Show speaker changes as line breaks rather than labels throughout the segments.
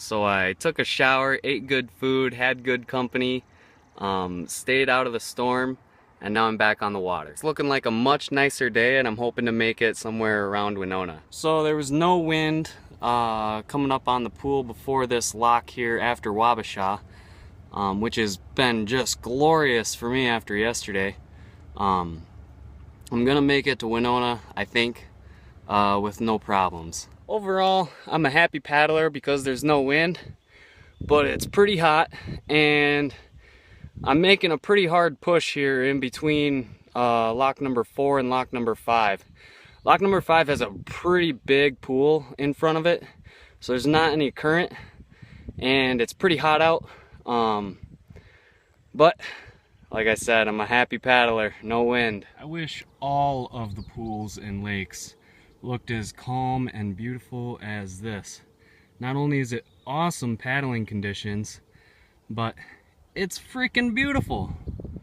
So I took a shower, ate good food, had good company, stayed out of the storm, and now I'm back on the water. It's looking like a much nicer day, and I'm hoping to make it somewhere around Winona. So there was no wind coming up on the pool before this lock here after Wabasha, which has been just glorious for me after yesterday. I'm gonna make it to Winona, I think, with no problems. Overall, I'm a happy paddler because there's no wind, but it's pretty hot, and I'm making a pretty hard push here in between lock number 4 and lock number 5. Lock number 5 has a pretty big pool in front of it, so there's not any current, and it's pretty hot out. But like I said, I'm a happy paddler, no wind. I wish all of the pools and lakes looked as calm and beautiful as this. Not only is it awesome paddling conditions, but it's freaking beautiful.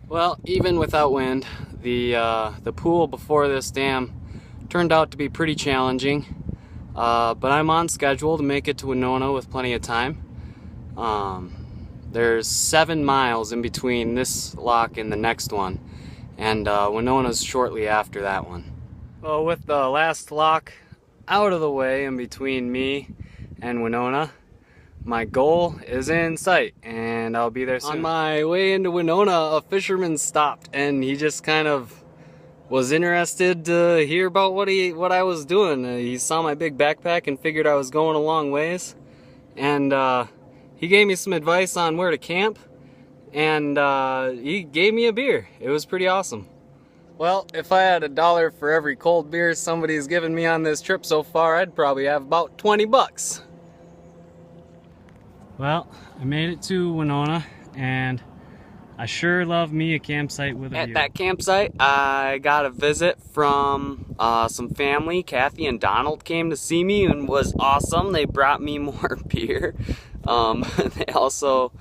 Well, even without wind, the pool before this dam turned out to be pretty challenging, but I'm on schedule to make it to Winona with plenty of time. There's 7 miles in between this lock and the next one, and Winona's shortly after that one. Well, with the last lock out of the way in between me and Winona, my goal is in sight, and I'll be there soon. On my way into Winona, a fisherman stopped, and he just kind of was interested to hear about what I was doing. He saw my big backpack and figured I was going a long ways, and he gave me some advice on where to camp, and he gave me a beer. It was pretty awesome. Well, if I had $1 for every cold beer somebody's given me on this trip so far, I'd probably have about 20 bucks. Well, I made it to Winona, and I sure love me a campsite with a view. At that campsite, I got a visit from some family. Kathy and Donald came to see me and was awesome. They brought me more beer. They also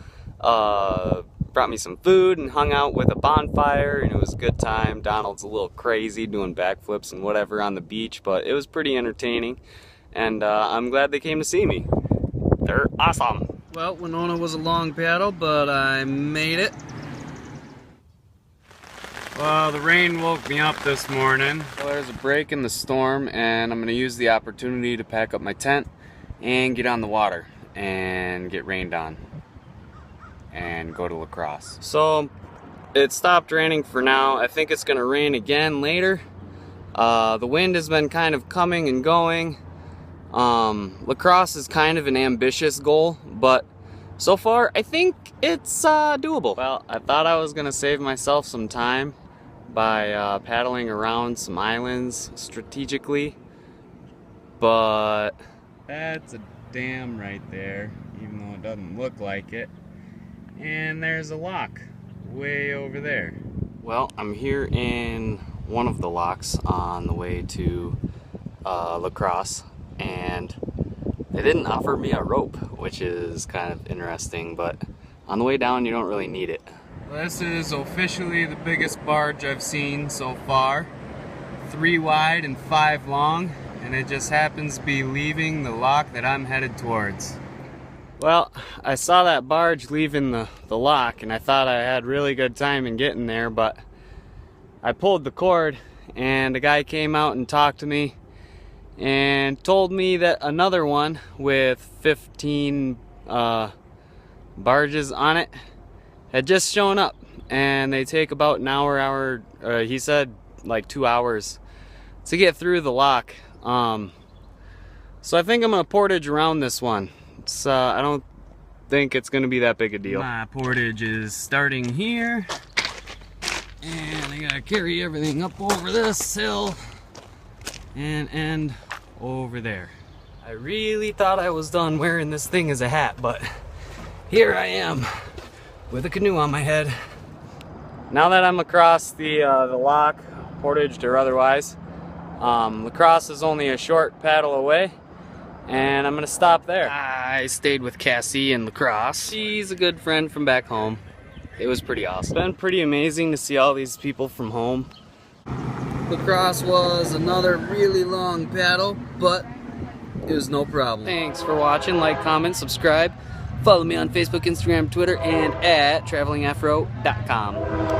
brought me some food and hung out with a bonfire, and it was a good time. Donald's a little crazy doing backflips and whatever on the beach, but it was pretty entertaining, and I'm glad they came to see me. They're awesome. Well, Winona was a long paddle, but I made it. Well, the rain woke me up this morning. Well, there's a break in the storm, and I'm going to use the opportunity to pack up my tent and get on the water and get rained on and go to La Crosse. So it stopped raining for now. I think it's gonna rain again later. The wind has been kind of coming and going. La Crosse is kind of an ambitious goal, but so far I think it's doable. Well, I thought I was gonna save myself some time by paddling around some islands strategically, but that's a dam right there, even though it doesn't look like it. And there's a lock way over there. Well, I'm here in one of the locks on the way to La Crosse, and they didn't offer me a rope, which is kind of interesting, but on the way down you don't really need it. This is officially the biggest barge I've seen so far. 3 wide and 5 long, and it just happens to be leaving the lock that I'm headed towards. Well, I saw that barge leaving the lock, and I thought I had really good time in getting there, but I pulled the cord, and a guy came out and talked to me and told me that another one with 15 barges on it had just shown up, and they take about an hour, he said like 2 hours to get through the lock. So I think I'm gonna portage around this one. I don't think it's gonna be that big a deal. My portage is starting here, and I gotta carry everything up over this hill and end over there. I really thought I was done wearing this thing as a hat, but here I am with a canoe on my head. Now that I'm across the lock, portaged or otherwise, La Crosse is only a short paddle away, and I'm gonna stop there. I stayed with Cassie in La Crosse. She's a good friend from back home. It was pretty awesome. It's been pretty amazing to see all these people from home. La Crosse was another really long paddle, but is no problem.
Thanks for watching. Like, comment, subscribe. Follow me on Facebook, Instagram, Twitter, and at travelingafro.com.